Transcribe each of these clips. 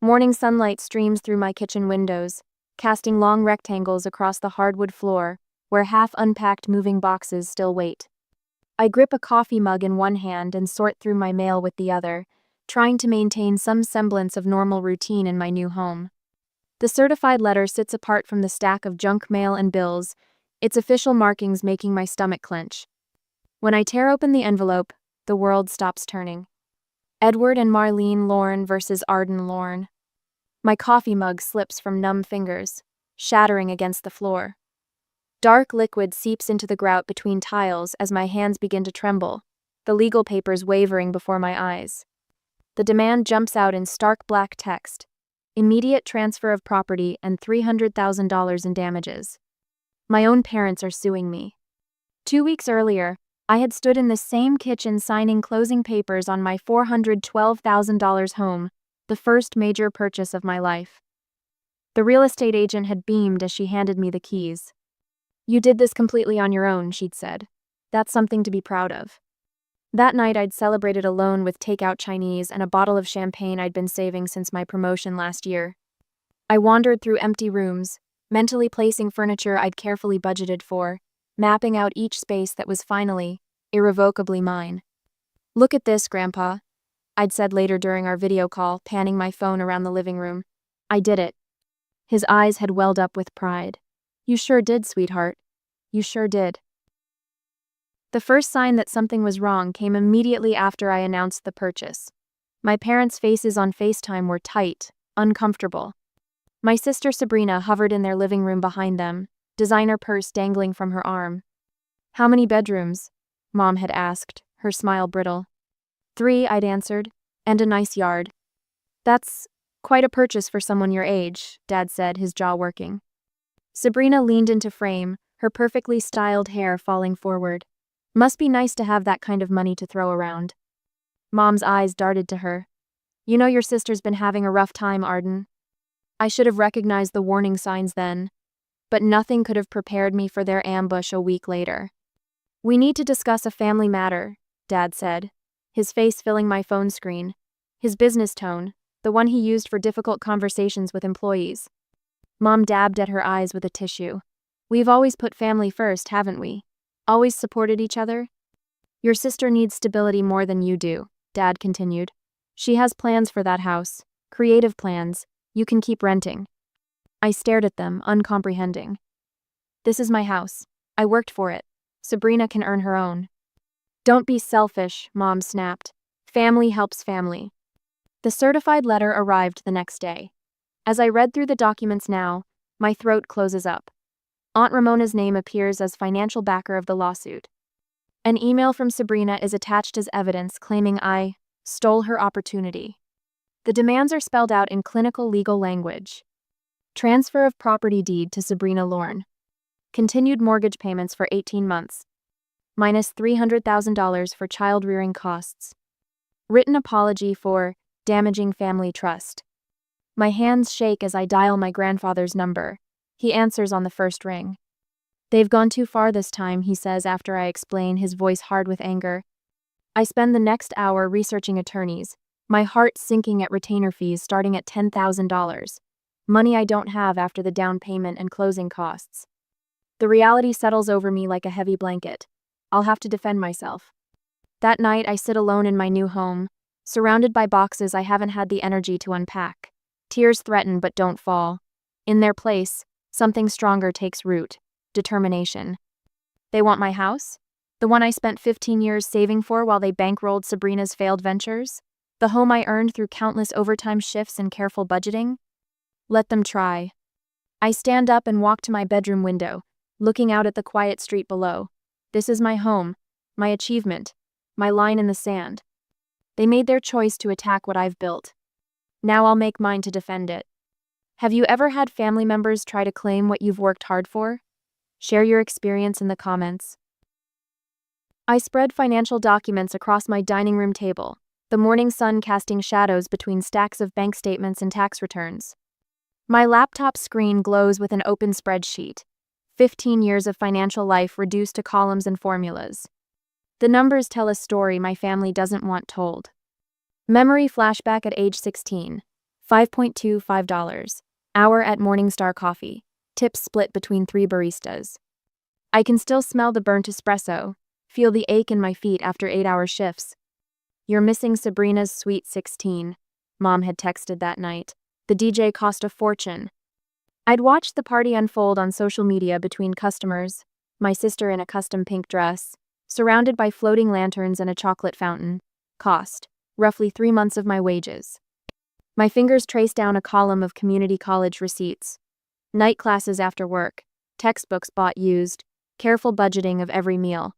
Morning sunlight streams through my kitchen windows, casting long rectangles across the hardwood floor, where half-unpacked moving boxes still wait. I grip a coffee mug in one hand and sort through my mail with the other, trying to maintain some semblance of normal routine in my new home. The certified letter sits apart from the stack of junk mail and bills, its official markings making my stomach clench. When I tear open the envelope, the world stops turning. Edward and Marlene Lorne versus Arden Lorne. My coffee mug slips from numb fingers, shattering against the floor. Dark liquid seeps into the grout between tiles as my hands begin to tremble, the legal papers wavering before my eyes. The demand jumps out in stark black text: immediate transfer of property and $300,000 in damages. My own parents are suing me. 2 weeks earlier, I had stood in the same kitchen signing closing papers on my $412,000 home, the first major purchase of my life. The real estate agent had beamed as she handed me the keys. "You did this completely on your own," she'd said. "That's something to be proud of." That night I'd celebrated alone with takeout Chinese and a bottle of champagne I'd been saving since my promotion last year. I wandered through empty rooms, mentally placing furniture I'd carefully budgeted for, mapping out each space that was finally, irrevocably mine. "Look at this, Grandpa," I'd said later during our video call, panning my phone around the living room. "I did it." His eyes had welled up with pride. "You sure did, sweetheart. You sure did." The first sign that something was wrong came immediately after I announced the purchase. My parents' faces on FaceTime were tight, uncomfortable. My sister Sabrina hovered in their living room behind them, designer purse dangling from her arm. "How many bedrooms?" Mom had asked, her smile brittle. "3," I'd answered, "and a nice yard." "That's quite a purchase for someone your age," Dad said, his jaw working. Sabrina leaned into frame, her perfectly styled hair falling forward. "Must be nice to have that kind of money to throw around." Mom's eyes darted to her. "You know your sister's been having a rough time, Arden." I should have recognized the warning signs then, but nothing could have prepared me for their ambush a week later. "We need to discuss a family matter," Dad said, his face filling my phone screen, his business tone, the one he used for difficult conversations with employees. Mom dabbed at her eyes with a tissue. "We've always put family first, haven't we? Always supported each other?" "Your sister needs stability more than you do," Dad continued. "She has plans for that house, creative plans. You can keep renting." I stared at them, uncomprehending. "This is my house. I worked for it. Sabrina can earn her own." "Don't be selfish," Mom snapped. "Family helps family." The certified letter arrived the next day. As I read through the documents now, my throat closes up. Aunt Ramona's name appears as financial backer of the lawsuit. An email from Sabrina is attached as evidence claiming I stole her opportunity. The demands are spelled out in clinical legal language. Transfer of property deed to Sabrina Lorne. Continued mortgage payments for 18 months. Minus $300,000 for child-rearing costs. Written apology for damaging family trust. My hands shake as I dial my grandfather's number. He answers on the first ring. "They've gone too far this time," he says after I explain, his voice hard with anger. I spend the next hour researching attorneys, my heart sinking at retainer fees starting at $10,000. Money I don't have after the down payment and closing costs. The reality settles over me like a heavy blanket. I'll have to defend myself. That night I sit alone in my new home, surrounded by boxes I haven't had the energy to unpack. Tears threaten but don't fall. In their place, something stronger takes root: determination. They want my house? The one I spent 15 years saving for while they bankrolled Sabrina's failed ventures? The home I earned through countless overtime shifts and careful budgeting? Let them try. I stand up and walk to my bedroom window, looking out at the quiet street below. This is my home, my achievement, my line in the sand. They made their choice to attack what I've built. Now I'll make mine to defend it. Have you ever had family members try to claim what you've worked hard for? Share your experience in the comments. I spread financial documents across my dining room table, the morning sun casting shadows between stacks of bank statements and tax returns. My laptop screen glows with an open spreadsheet. 15 years of financial life reduced to columns and formulas. The numbers tell a story my family doesn't want told. Memory flashback at age 16. $5.25. Hour at Morningstar Coffee. Tips split between 3 baristas. I can still smell the burnt espresso, feel the ache in my feet after 8-hour shifts. You're missing Sabrina's Sweet 16, Mom had texted that night. The DJ cost a fortune. I'd watched the party unfold on social media between customers, my sister in a custom pink dress, surrounded by floating lanterns and a chocolate fountain. Cost, roughly 3 months of my wages. My fingers traced down a column of community college receipts. Night classes after work, textbooks bought used, careful budgeting of every meal.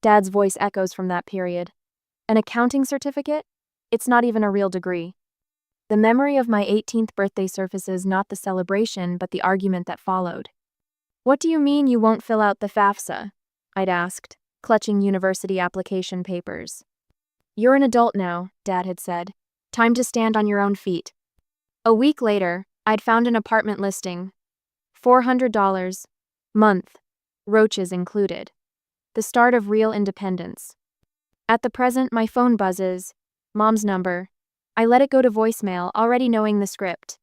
Dad's voice echoes from that period. An accounting certificate? It's not even a real degree. The memory of my 18th birthday surfaces not the celebration but the argument that followed. What do you mean you won't fill out the FAFSA? I'd asked, clutching university application papers. You're an adult now, Dad had said. Time to stand on your own feet. A week later, I'd found an apartment listing. $400. Month. Roaches included. The start of real independence. At the present, my phone buzzes. Mom's number. I let it go to voicemail, already knowing the script.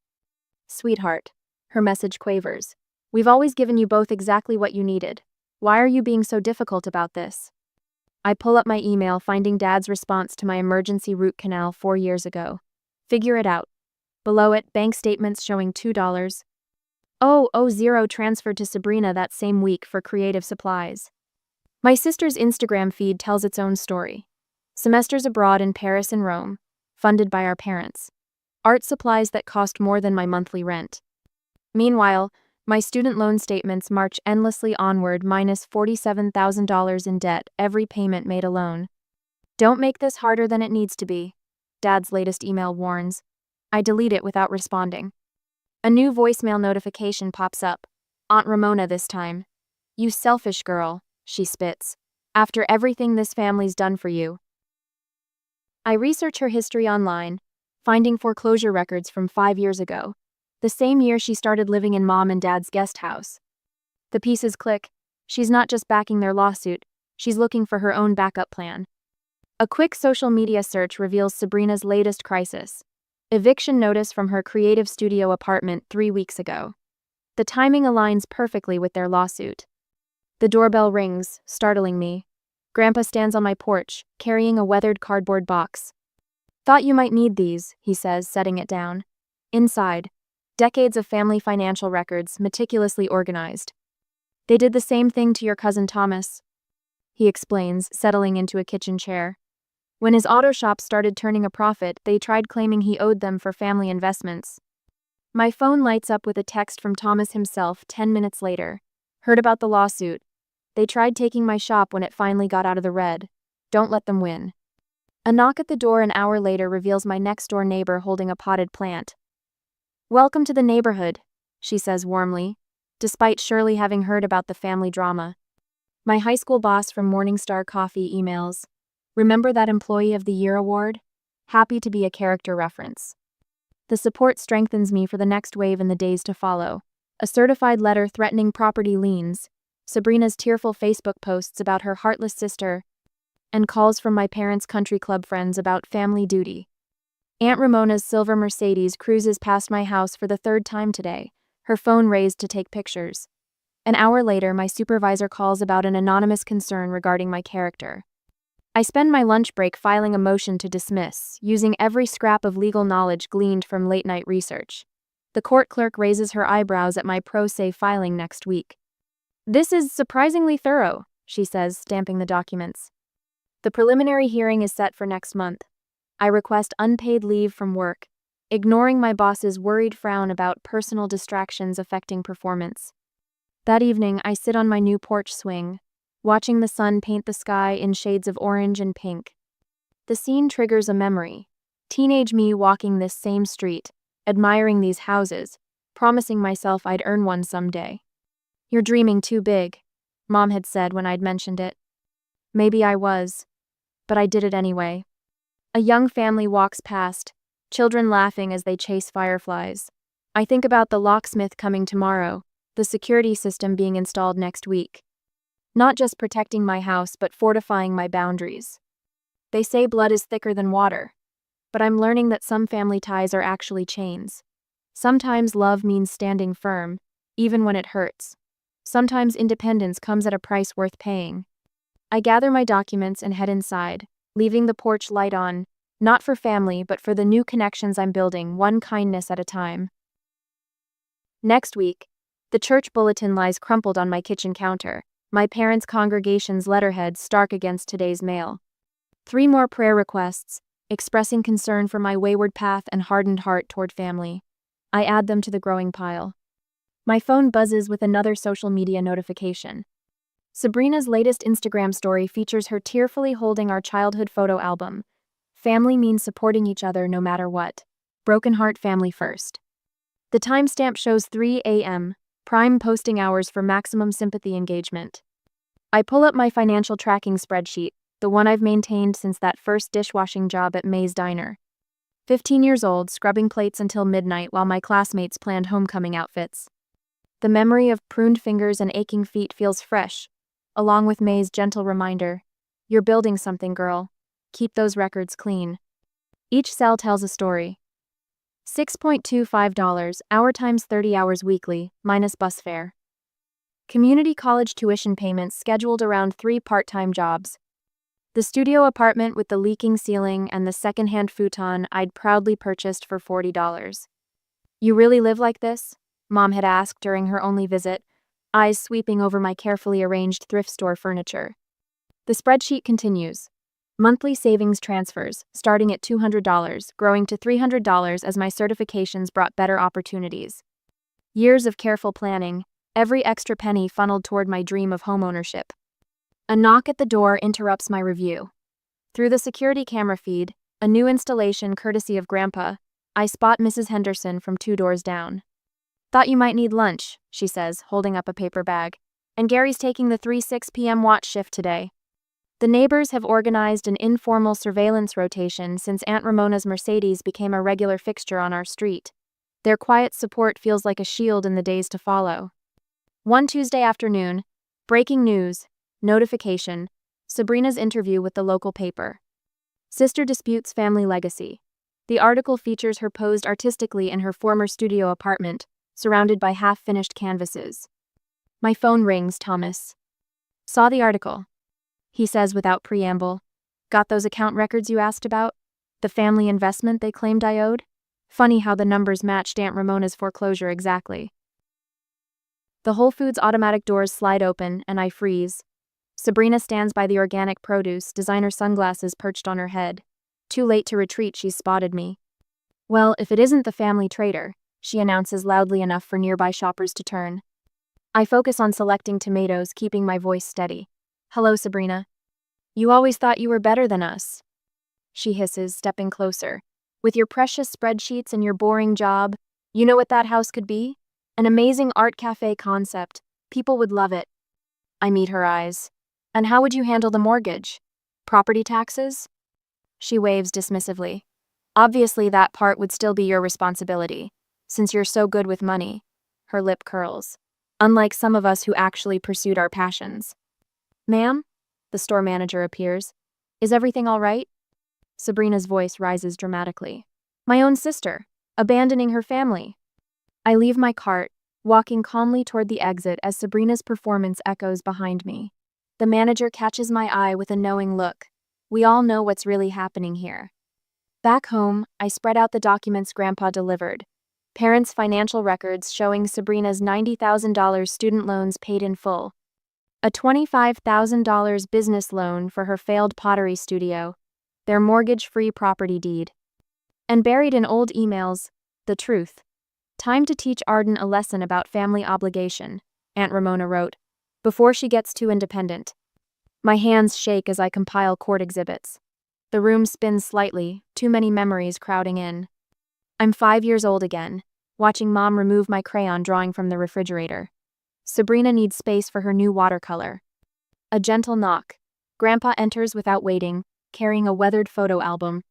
Sweetheart. Her message quavers. We've always given you both exactly what you needed. Why are you being so difficult about this? I pull up my email, finding Dad's response to my emergency root canal 4 years ago. Figure it out. Below it, bank statements showing $2. $0 transferred to Sabrina that same week for creative supplies. My sister's Instagram feed tells its own story. Semesters abroad in Paris and Rome, funded by our parents. Art supplies that cost more than my monthly rent. Meanwhile, my student loan statements march endlessly onward, minus $47,000 in debt, every payment made alone. Don't make this harder than it needs to be, Dad's latest email warns. I delete it without responding. A new voicemail notification pops up. Aunt Ramona this time. You selfish girl, she spits. After everything this family's done for you. I research her history online, finding foreclosure records from 5 years ago, the same year she started living in Mom and Dad's guest house. The pieces click. She's not just backing their lawsuit, she's looking for her own backup plan. A quick social media search reveals Sabrina's latest crisis. Eviction notice from her creative studio apartment 3 weeks ago. The timing aligns perfectly with their lawsuit. The doorbell rings, startling me. Grandpa stands on my porch, carrying a weathered cardboard box. Thought you might need these, he says, setting it down. Inside, decades of family financial records, meticulously organized. They did the same thing to your cousin Thomas, he explains, settling into a kitchen chair. When his auto shop started turning a profit, they tried claiming he owed them for family investments. My phone lights up with a text from Thomas himself 10 minutes later. Heard about the lawsuit. They tried taking my shop when it finally got out of the red. Don't let them win. A knock at the door an hour later reveals my next-door neighbor holding a potted plant. Welcome to the neighborhood, she says warmly, despite surely having heard about the family drama. My high school boss from Morningstar Coffee emails. Remember that Employee of the Year award? Happy to be a character reference. The support strengthens me for the next wave in the days to follow. A certified letter threatening property liens, Sabrina's tearful Facebook posts about her heartless sister, and calls from my parents' country club friends about family duty. Aunt Ramona's silver Mercedes cruises past my house for the 3rd time today, her phone raised to take pictures. An hour later, my supervisor calls about an anonymous concern regarding my character. I spend my lunch break filing a motion to dismiss, using every scrap of legal knowledge gleaned from late-night research. The court clerk raises her eyebrows at my pro se filing next week. This is surprisingly thorough, she says, stamping the documents. The preliminary hearing is set for next month. I request unpaid leave from work, ignoring my boss's worried frown about personal distractions affecting performance. That evening, I sit on my new porch swing, watching the sun paint the sky in shades of orange and pink. The scene triggers a memory. Teenage me walking this same street, admiring these houses, promising myself I'd earn one someday. You're dreaming too big, Mom had said when I'd mentioned it. Maybe I was, but I did it anyway. A young family walks past, children laughing as they chase fireflies. I think about the locksmith coming tomorrow, the security system being installed next week. Not just protecting my house, but fortifying my boundaries. They say blood is thicker than water. but I'm learning that some family ties are actually chains. Sometimes love means standing firm, even when it hurts. Sometimes independence comes at a price worth paying. I gather my documents and head inside, leaving the porch light on, not for family but for the new connections I'm building, one kindness at a time. Next week, the church bulletin lies crumpled on my kitchen counter, my parents' congregation's letterhead stark against today's mail. 3 more prayer requests, expressing concern for my wayward path and hardened heart toward family. I add them to the growing pile. My phone buzzes with another social media notification. Sabrina's latest Instagram story features her tearfully holding our childhood photo album. Family means supporting each other no matter what. Broken heart family first. The timestamp shows 3 a.m., prime posting hours for maximum sympathy engagement. I pull up my financial tracking spreadsheet, the one I've maintained since that first dishwashing job at May's Diner. 15 years old, scrubbing plates until midnight while my classmates planned homecoming outfits. The memory of pruned fingers and aching feet feels fresh, along with May's gentle reminder, "You're building something, girl. Keep those records clean." Each cell tells a story. $6.25, hour times 30 hours weekly, minus bus fare. Community college tuition payments scheduled around 3 part-time jobs. The studio apartment with the leaking ceiling and the second-hand futon I'd proudly purchased for $40. "You really live like this?" Mom had asked during her only visit, eyes sweeping over my carefully arranged thrift store furniture. The spreadsheet continues. Monthly savings transfers, starting at $200, growing to $300 as my certifications brought better opportunities. Years of careful planning, every extra penny funneled toward my dream of homeownership. A knock at the door interrupts my review. Through the security camera feed, a new installation courtesy of Grandpa, I spot Mrs. Henderson from 2 doors down. "Thought you might need lunch," she says, holding up a paper bag. "And Gary's taking the 3-6 p.m. watch shift today." The neighbors have organized an informal surveillance rotation since Aunt Ramona's Mercedes became a regular fixture on our street. Their quiet support feels like a shield in the days to follow. One Tuesday afternoon, breaking news, notification, Sabrina's interview with the local paper. Sister disputes family legacy. The article features her posed artistically in her former studio apartment, surrounded by half-finished canvases. My phone rings, Thomas. "Saw the article," he says without preamble. "Got those account records you asked about? The family investment they claimed I owed? Funny how the numbers matched Aunt Ramona's foreclosure exactly." The Whole Foods automatic doors slide open, and I freeze. Sabrina stands by the organic produce, designer sunglasses perched on her head. Too late to retreat, she's spotted me. "Well, if it isn't the family trader," she announces loudly enough for nearby shoppers to turn. I focus on selecting tomatoes, keeping my voice steady. "Hello, Sabrina. You always thought you were better than us," she hisses, stepping closer. "With your precious spreadsheets and your boring job, you know what that house could be? An amazing art cafe concept. People would love it." I meet her eyes. "And how would you handle the mortgage? Property taxes?" She waves dismissively. "Obviously that part would still be your responsibility, since you're so good with money." Her lip curls. "Unlike some of us who actually pursued our passions." "Ma'am?" The store manager appears. "Is everything all right?" Sabrina's voice rises dramatically. "My own sister, abandoning her family." I leave my cart, walking calmly toward the exit as Sabrina's performance echoes behind me. The manager catches my eye with a knowing look. We all know what's really happening here. Back home, I spread out the documents Grandpa delivered. Parents' financial records showing Sabrina's $90,000 student loans paid in full. A $25,000 business loan for her failed pottery studio. Their mortgage-free property deed. And buried in old emails, the truth. "Time to teach Arden a lesson about family obligation," Aunt Ramona wrote, "before she gets too independent." My hands shake as I compile court exhibits. The room spins slightly, too many memories crowding in. I'm 5 years old again, watching Mom remove my crayon drawing from the refrigerator. Sabrina needs space for her new watercolor. A gentle knock. Grandpa enters without waiting, carrying a weathered photo album.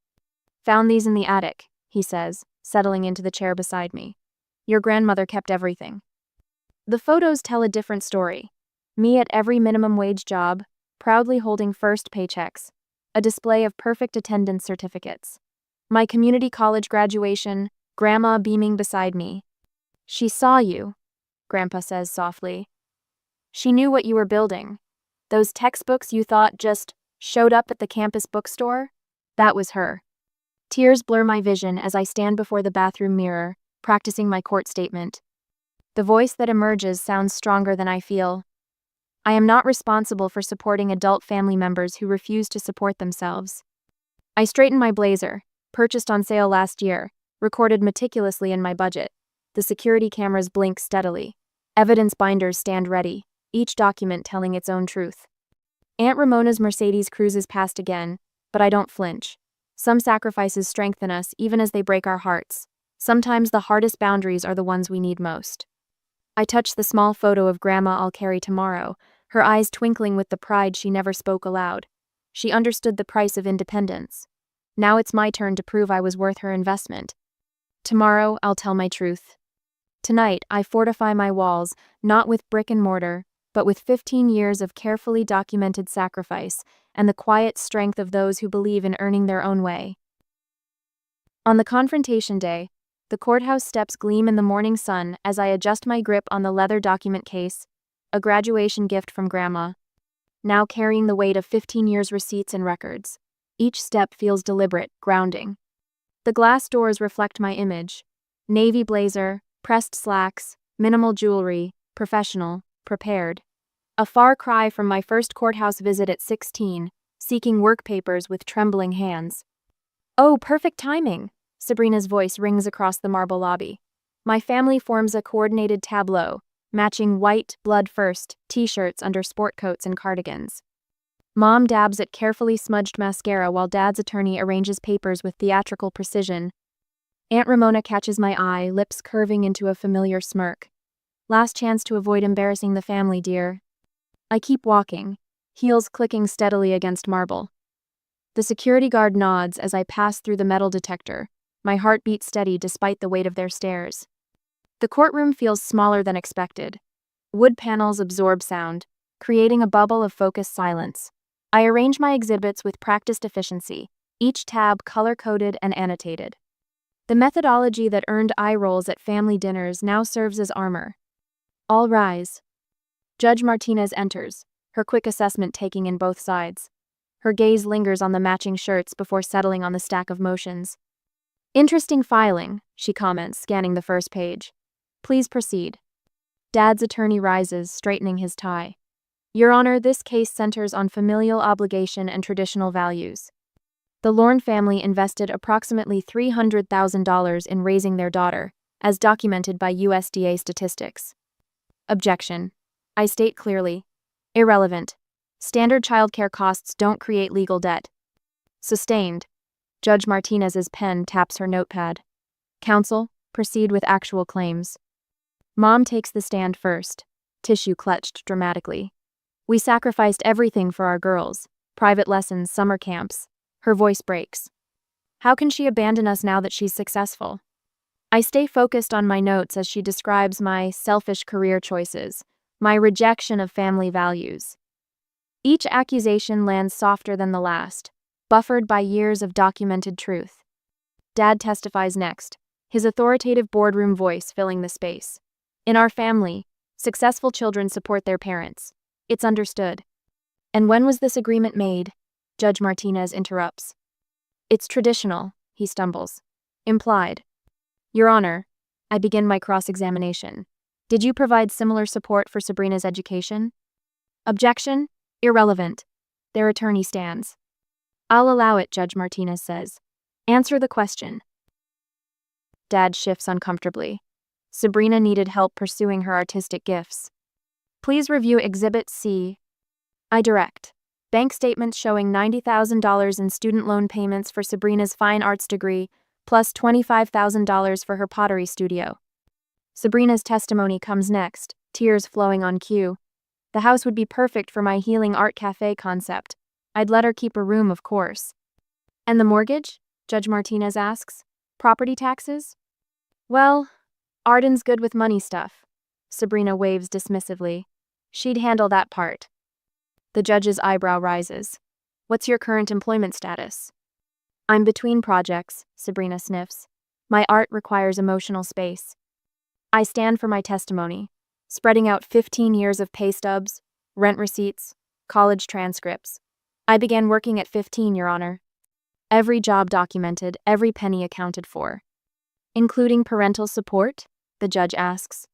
"Found these in the attic," he says, settling into the chair beside me. "Your grandmother kept everything." The photos tell a different story. Me at every minimum wage job, proudly holding first paychecks. A display of perfect attendance certificates. My community college graduation, Grandma beaming beside me. She saw you, Grandpa says softly. She knew what you were building. Those textbooks you thought just showed up at the campus bookstore? That was her. Tears blur my vision as I stand before the bathroom mirror, practicing my court statement. The voice that emerges sounds stronger than I feel. I am not responsible for supporting adult family members who refuse to support themselves. I straighten my blazer, purchased on sale last year, recorded meticulously in my budget. The security cameras blink steadily. Evidence binders stand ready, each document telling its own truth. Aunt Ramona's Mercedes cruises past again, but I don't flinch. Some sacrifices strengthen us even as they break our hearts. Sometimes the hardest boundaries are the ones we need most. I touch the small photo of Grandma I'll carry tomorrow, her eyes twinkling with the pride she never spoke aloud. She understood the price of independence. Now it's my turn to prove I was worth her investment. Tomorrow, I'll tell my truth. Tonight, I fortify my walls, not with brick and mortar, but with 15 years of carefully documented sacrifice and the quiet strength of those who believe in earning their own way. On the confrontation day, the courthouse steps gleam in the morning sun as I adjust my grip on the leather document case, a graduation gift from Grandma. Now carrying the weight of 15 years' receipts and records. Each step feels deliberate, grounding. The glass doors reflect my image. Navy blazer, pressed slacks, minimal jewelry, professional, prepared. A far cry from my first courthouse visit at 16, seeking work papers with trembling hands. Oh, perfect timing! Sabrina's voice rings across the marble lobby. My family forms a coordinated tableau, matching white, blood-first, t-shirts under sport coats and cardigans. Mom dabs at carefully smudged mascara while Dad's attorney arranges papers with theatrical precision. Aunt Ramona catches my eye, lips curving into a familiar smirk. Last chance to avoid embarrassing the family, dear. I keep walking, heels clicking steadily against marble. The security guard nods as I pass through the metal detector, my heart beats steady despite the weight of their stares. The courtroom feels smaller than expected. Wood panels absorb sound, creating a bubble of focused silence. I arrange my exhibits with practiced efficiency, each tab color-coded and annotated. The methodology that earned eye rolls at family dinners now serves as armor. All rise. Judge Martinez enters, her quick assessment taking in both sides. Her gaze lingers on the matching shirts before settling on the stack of motions. Interesting filing, she comments, scanning the first page. Please proceed. Dad's attorney rises, straightening his tie. Your Honor, this case centers on familial obligation and traditional values. The Lorne family invested approximately $300,000 in raising their daughter, as documented by USDA statistics. Objection. I state clearly. Irrelevant. Standard childcare costs don't create legal debt. Sustained. Judge Martinez's pen taps her notepad. Counsel, proceed with actual claims. Mom takes the stand first, tissue clutched dramatically. We sacrificed everything for our girls, private lessons, summer camps. Her voice breaks. How can she abandon us now that she's successful? I stay focused on my notes as she describes my selfish career choices, my rejection of family values. Each accusation lands softer than the last, buffered by years of documented truth. Dad testifies next, his authoritative boardroom voice filling the space. In our family, successful children support their parents. It's understood. And when was this agreement made? Judge Martinez interrupts. It's traditional, he stumbles. Implied. Your Honor, I begin my cross-examination. Did you provide similar support for Sabrina's education? Objection? Irrelevant. Their attorney stands. I'll allow it, Judge Martinez says. Answer the question. Dad shifts uncomfortably. Sabrina needed help pursuing her artistic gifts. Please review Exhibit C. I direct. Bank statements showing $90,000 in student loan payments for Sabrina's fine arts degree, plus $25,000 for her pottery studio. Sabrina's testimony comes next, tears flowing on cue. The house would be perfect for my healing art cafe concept. I'd let her keep a room, of course. And the mortgage? Judge Martinez asks. Property taxes? Well, Arden's good with money stuff. Sabrina waves dismissively. She'd handle that part. The judge's eyebrow rises. What's your current employment status? I'm between projects, Sabrina sniffs. My art requires emotional space. I stand for my testimony, spreading out 15 years of pay stubs, rent receipts, college transcripts. I began working at 15, Your Honor. Every job documented, every penny accounted for. Including parental support? The judge asks.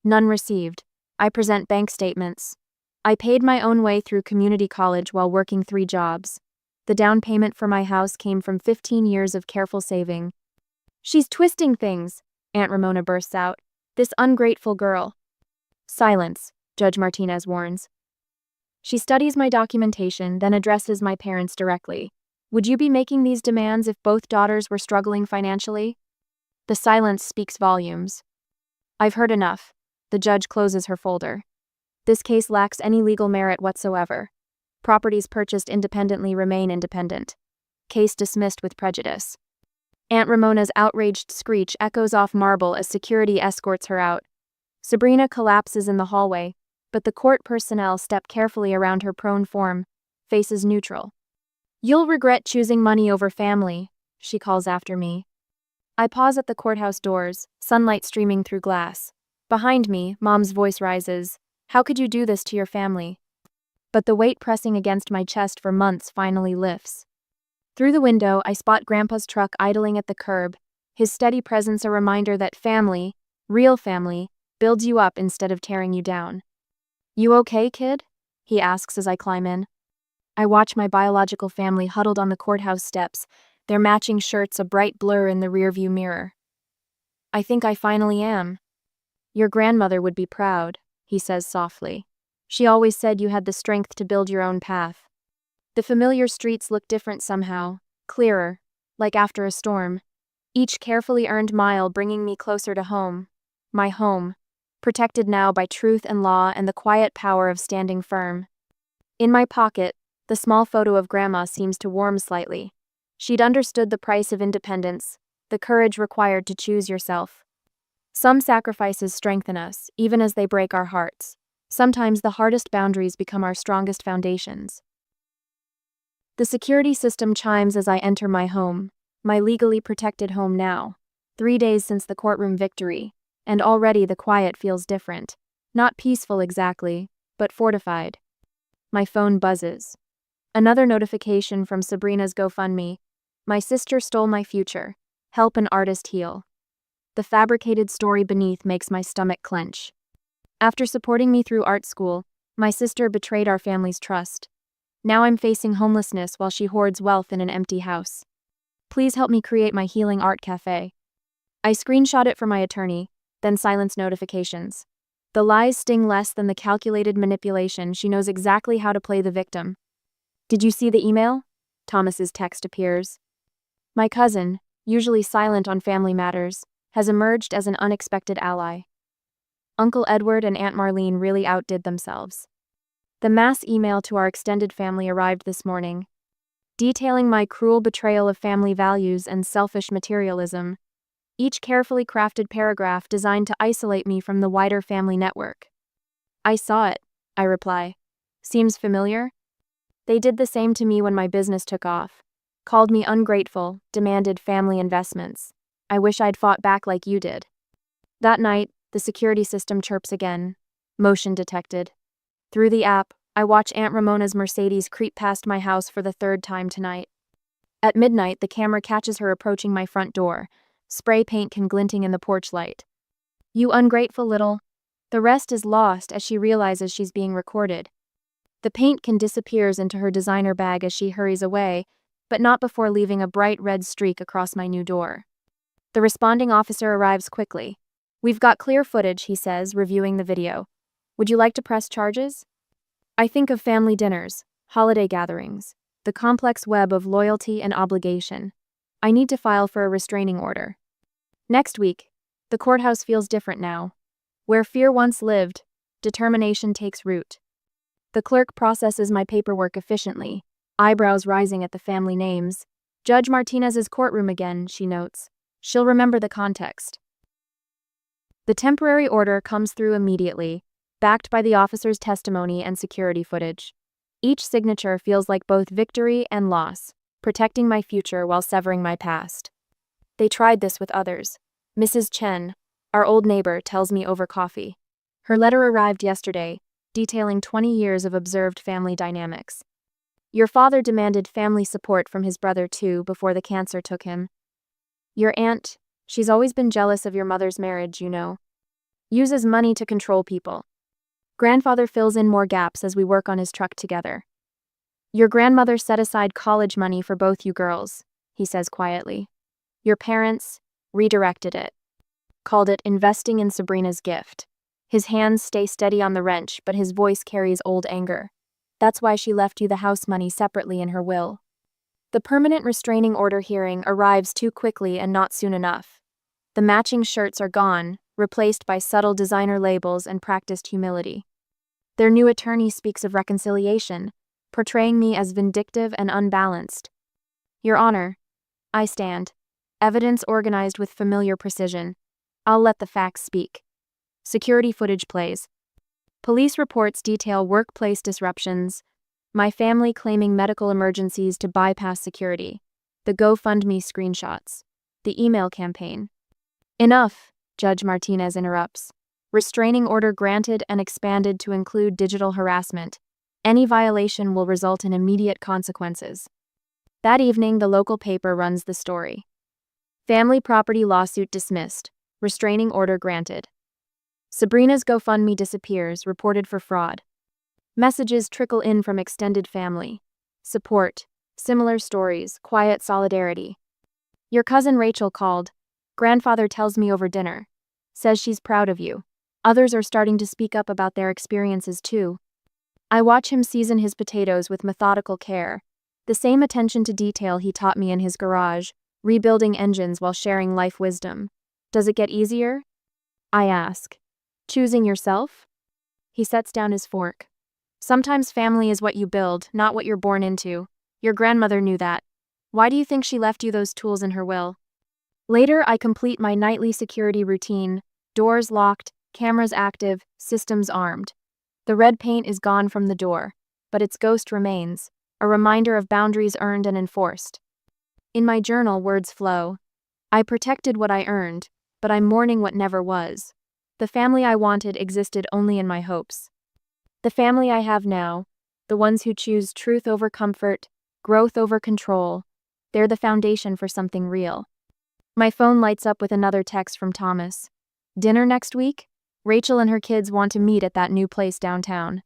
None received. I present bank statements. I paid my own way through community college while working 3 jobs. The down payment for my house came from 15 years of careful saving. She's twisting things, Aunt Ramona bursts out. This ungrateful girl. Silence, Judge Martinez warns. She studies my documentation, then addresses my parents directly. Would you be making these demands if both daughters were struggling financially? The silence speaks volumes. I've heard enough. The judge closes her folder. This case lacks any legal merit whatsoever. Properties purchased independently remain independent. Case dismissed with prejudice. Aunt Ramona's outraged screech echoes off marble as security escorts her out. Sabrina collapses in the hallway, but the court personnel step carefully around her prone form, faces neutral. You'll regret choosing money over family, she calls after me. I pause at the courthouse doors, sunlight streaming through glass. Behind me, Mom's voice rises. How could you do this to your family? But the weight pressing against my chest for months finally lifts. Through the window, I spot Grandpa's truck idling at the curb, his steady presence a reminder that family, real family, builds you up instead of tearing you down. You okay, kid? He asks as I climb in. I watch my biological family huddled on the courthouse steps, their matching shirts a bright blur in the rearview mirror. I think I finally am. Your grandmother would be proud, he says softly. She always said you had the strength to build your own path. The familiar streets look different somehow, clearer, like after a storm. Each carefully earned mile bringing me closer to home. My home, protected now by truth and law and the quiet power of standing firm. In my pocket, the small photo of Grandma seems to warm slightly. She'd understood the price of independence, the courage required to choose yourself. Some sacrifices strengthen us, even as they break our hearts. Sometimes the hardest boundaries become our strongest foundations. The security system chimes as I enter my home, my legally protected home now. 3 days since the courtroom victory, and already the quiet feels different. Not peaceful exactly, but fortified. My phone buzzes. Another notification from Sabrina's GoFundMe. My sister stole my future. Help an artist heal. The fabricated story beneath makes my stomach clench. After supporting me through art school, my sister betrayed our family's trust. Now I'm facing homelessness while she hoards wealth in an empty house. Please help me create my healing art cafe. I screenshot it for my attorney, then silence notifications. The lies sting less than the calculated manipulation. She knows exactly how to play the victim. Did you see the email? Thomas's text appears. My cousin, usually silent on family matters, has emerged as an unexpected ally. Uncle Edward and Aunt Marlene really outdid themselves. The mass email to our extended family arrived this morning, detailing my cruel betrayal of family values and selfish materialism, each carefully crafted paragraph designed to isolate me from the wider family network. I saw it, I reply. Seems familiar? They did the same to me when my business took off. Called me ungrateful, demanded family investments. I wish I'd fought back like you did. That night, the security system chirps again. Motion detected. Through the app, I watch Aunt Ramona's Mercedes creep past my house for the 3rd time tonight. At midnight, the camera catches her approaching my front door, spray paint can glinting in the porch light. You ungrateful little. The rest is lost as she realizes she's being recorded. The paint can disappears into her designer bag as she hurries away, but not before leaving a bright red streak across my new door. The responding officer arrives quickly. We've got clear footage, he says, reviewing the video. Would you like to press charges? I think of family dinners, holiday gatherings, the complex web of loyalty and obligation. I need to file for a restraining order. Next week, the courthouse feels different now. Where fear once lived, determination takes root. The clerk processes my paperwork efficiently, eyebrows rising at the family names. Judge Martinez's courtroom again, she notes. She'll remember the context. The temporary order comes through immediately, backed by the officer's testimony and security footage. Each signature feels like both victory and loss. protecting my future while severing my past. They tried this with others. Mrs. Chen, our old neighbor, tells me over coffee. Her letter arrived yesterday, detailing 20 years of observed family dynamics. Your father demanded family support from his brother too before the cancer took him. Your aunt, she's always been jealous of your mother's marriage, you know. Uses money to control people. Grandfather fills in more gaps as we work on his truck together. Your grandmother set aside college money for both you girls, he says quietly. Your parents redirected it. Called it investing in Sabrina's gift. His hands stay steady on the wrench, but his voice carries old anger. That's why she left you the house money separately in her will. The permanent restraining order hearing arrives too quickly and not soon enough. The matching shirts are gone, replaced by subtle designer labels and practiced humility. Their new attorney speaks of reconciliation, portraying me as vindictive and unbalanced. Your Honor, I stand. Evidence organized with familiar precision. I'll let the facts speak. Security footage plays. Police reports detail workplace disruptions, my family claiming medical emergencies to bypass security, the GoFundMe screenshots, the email campaign. Enough, Judge Martinez interrupts. Restraining order granted and expanded to include digital harassment. Any violation will result in immediate consequences. That evening, the local paper runs the story. Family property lawsuit dismissed. Restraining order granted. Sabrina's GoFundMe disappears, reported for fraud. Messages trickle in from extended family. Support. Similar stories, quiet solidarity. Your cousin Rachel called. Grandfather tells me over dinner. Says she's proud of you. Others are starting to speak up about their experiences too. I watch him season his potatoes with methodical care. The same attention to detail he taught me in his garage, rebuilding engines while sharing life wisdom. Does it get easier? I ask. Choosing yourself? He sets down his fork. Sometimes family is what you build, not what you're born into. Your grandmother knew that. Why do you think she left you those tools in her will? Later, I complete my nightly security routine. Doors locked, cameras active, systems armed. The red paint is gone from the door, but its ghost remains, a reminder of boundaries earned and enforced. In my journal, words flow. I protected what I earned, but I'm mourning what never was. The family I wanted existed only in my hopes. The family I have now, the ones who choose truth over comfort, growth over control, they're the foundation for something real. My phone lights up with another text from Thomas. Dinner next week? Rachel and her kids want to meet at that new place downtown.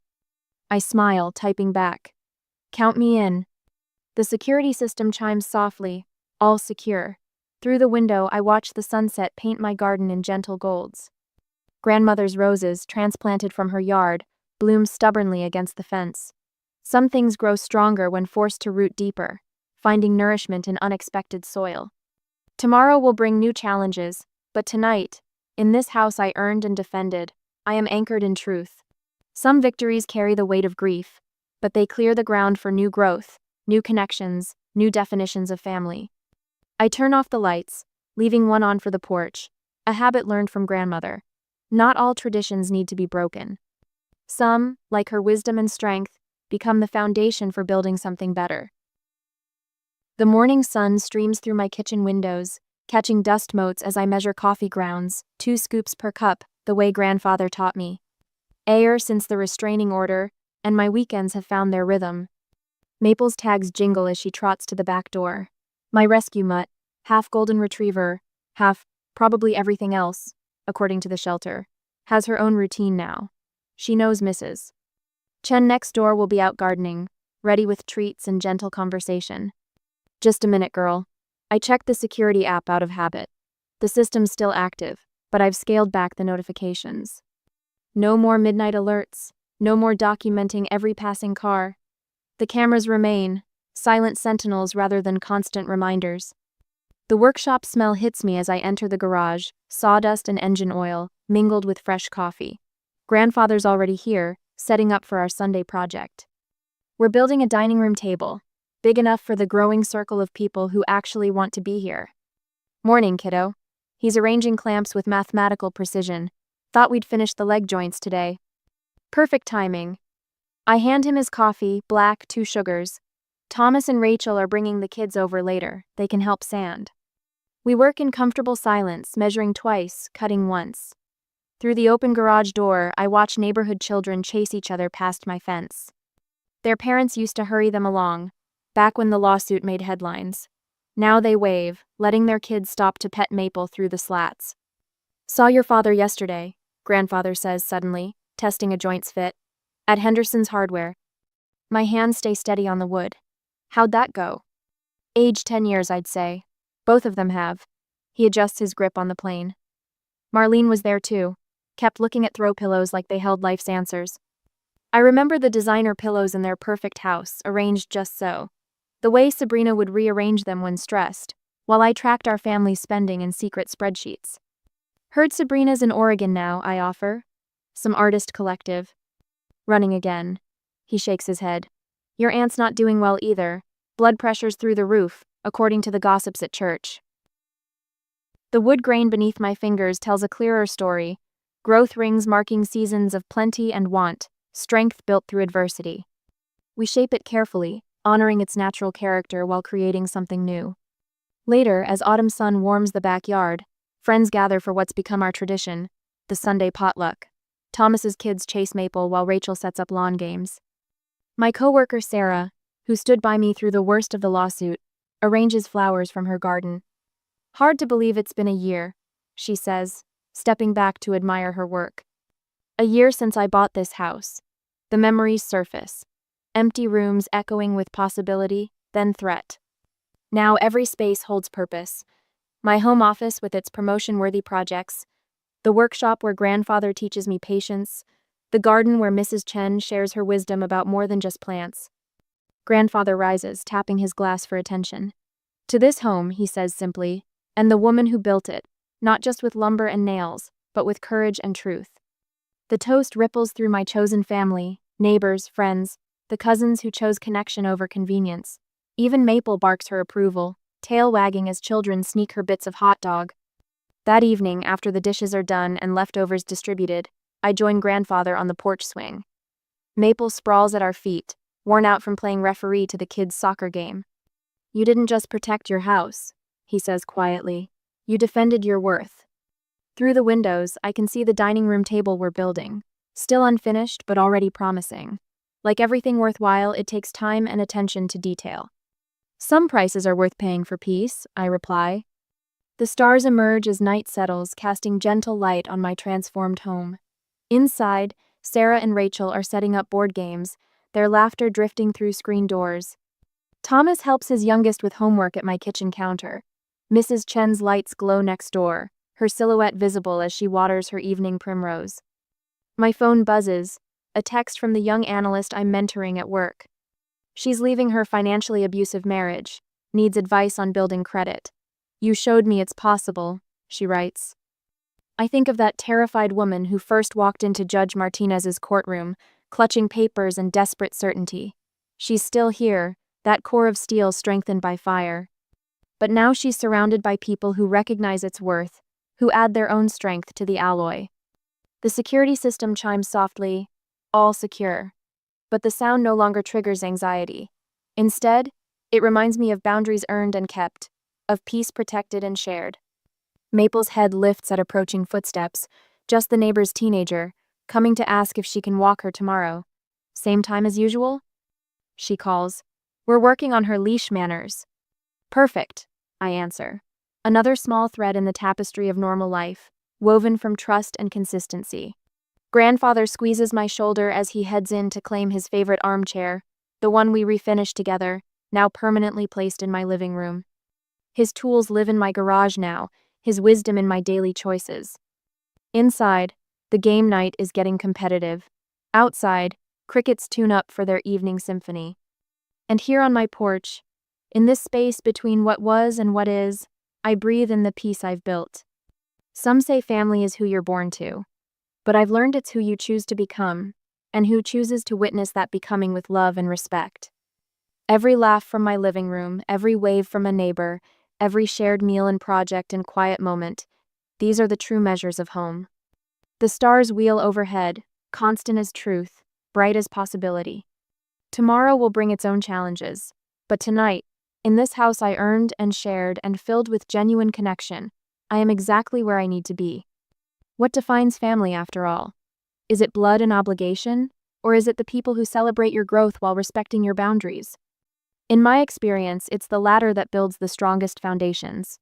I smile, typing back. Count me in. The security system chimes softly, all secure. Through the window, I watch the sunset paint my garden in gentle golds. Grandmother's roses, transplanted from her yard, bloom stubbornly against the fence. Some things grow stronger when forced to root deeper, finding nourishment in unexpected soil. Tomorrow will bring new challenges, but tonight, in this house I earned and defended, I am anchored in truth. Some victories carry the weight of grief, but they clear the ground for new growth, new connections, new definitions of family. I turn off the lights, leaving one on for the porch, a habit learned from grandmother. Not all traditions need to be broken. Some, like her wisdom and strength, become the foundation for building something better. The morning sun streams through my kitchen windows, catching dust motes as I measure coffee grounds, 2 scoops per cup, the way grandfather taught me. Ayer since the restraining order, and my weekends have found their rhythm. Maple's tags jingle as she trots to the back door. My rescue mutt, half golden retriever, half probably everything else, according to the shelter, has her own routine now. She knows Mrs. Chen next door will be out gardening, ready with treats and gentle conversation. Just a minute, girl. I checked the security app out of habit. The system's still active, but I've scaled back the notifications. No more midnight alerts, no more documenting every passing car. The cameras remain, silent sentinels rather than constant reminders. The workshop smell hits me as I enter the garage, sawdust and engine oil, mingled with fresh coffee. Grandfather's already here, setting up for our Sunday project. We're building a dining room table, big enough for the growing circle of people who actually want to be here. Morning, kiddo. He's arranging clamps with mathematical precision. Thought we'd finish the leg joints today. Perfect timing. I hand him his coffee, black, 2 sugars. Thomas and Rachel are bringing the kids over later. They can help sand. We work in comfortable silence, measuring twice, cutting once. Through the open garage door, I watch neighborhood children chase each other past my fence. Their parents used to hurry them along, back when the lawsuit made headlines. Now they wave, letting their kids stop to pet Maple through the slats. Saw your father yesterday, grandfather says suddenly, testing a joint's fit. At Henderson's Hardware. My hands stay steady on the wood. How'd that go? Age 10 years, I'd say. Both of them have. He adjusts his grip on the plane. Marlene was there too, kept looking at throw pillows like they held life's answers. I remember the designer pillows in their perfect house, arranged just so. The way Sabrina would rearrange them when stressed, while I tracked our family's spending in secret spreadsheets. Heard Sabrina's in Oregon now, I offer. Some artist collective. Running again. He shakes his head. Your aunt's not doing well either. Blood pressure's through the roof, according to the gossips at church. The wood grain beneath my fingers tells a clearer story. Growth rings marking seasons of plenty and want, strength built through adversity. We shape it carefully, honoring its natural character while creating something new. Later, as autumn sun warms the backyard, friends gather for what's become our tradition, the Sunday potluck. Thomas's kids chase Maple while Rachel sets up lawn games. My coworker Sarah, who stood by me through the worst of the lawsuit, arranges flowers from her garden. Hard to believe it's been a year, she says, stepping back to admire her work. A year since I bought this house. The memories surface. Empty rooms echoing with possibility, then threat. Now every space holds purpose. My home office with its promotion-worthy projects, the workshop where grandfather teaches me patience, the garden where Mrs. Chen shares her wisdom about more than just plants. Grandfather rises, tapping his glass for attention. To this home, he says simply, and the woman who built it, not just with lumber and nails, but with courage and truth. The toast ripples through my chosen family, neighbors, friends, the cousins who chose connection over convenience. Even Maple barks her approval, tail wagging as children sneak her bits of hot dog. That evening, after the dishes are done and leftovers distributed, I join grandfather on the porch swing. Maple sprawls at our feet, worn out from playing referee to the kids' soccer game. You didn't just protect your house, he says quietly. You defended your worth. Through the windows, I can see the dining room table we're building, still unfinished but already promising. Like everything worthwhile, it takes time and attention to detail. Some prices are worth paying for peace, I reply. The stars emerge as night settles, casting gentle light on my transformed home. Inside, Sarah and Rachel are setting up board games, their laughter drifting through screen doors. Thomas helps his youngest with homework at my kitchen counter. Mrs. Chen's lights glow next door, her silhouette visible as she waters her evening primrose. My phone buzzes, a text from the young analyst I'm mentoring at work. She's leaving her financially abusive marriage, needs advice on building credit. You showed me it's possible, she writes. I think of that terrified woman who first walked into Judge Martinez's courtroom, clutching papers and desperate certainty. She's still here, that core of steel strengthened by fire. But now she's surrounded by people who recognize its worth, who add their own strength to the alloy. The security system chimes softly, all secure. But the sound no longer triggers anxiety. Instead, it reminds me of boundaries earned and kept, of peace protected and shared. Maple's head lifts at approaching footsteps, just the neighbor's teenager, coming to ask if she can walk her tomorrow. Same time as usual? She calls. We're working on her leash manners. Perfect, I answer. Another small thread in the tapestry of normal life, woven from trust and consistency. Grandfather squeezes my shoulder as he heads in to claim his favorite armchair, the one we refinished together, now permanently placed in my living room. His tools live in my garage now, his wisdom in my daily choices. Inside, the game night is getting competitive. Outside, crickets tune up for their evening symphony. And here on my porch, in this space between what was and what is, I breathe in the peace I've built. Some say family is who you're born to, but I've learned it's who you choose to become, and who chooses to witness that becoming with love and respect. Every laugh from my living room, every wave from a neighbor, every shared meal and project and quiet moment, these are the true measures of home. The stars wheel overhead, constant as truth, bright as possibility. Tomorrow will bring its own challenges, But tonight, in this house I earned and shared and filled with genuine connection, I am exactly where I need to be. What defines family after all? Is it blood and obligation? Or is it the people who celebrate your growth while respecting your boundaries? In my experience, it's the latter that builds the strongest foundations.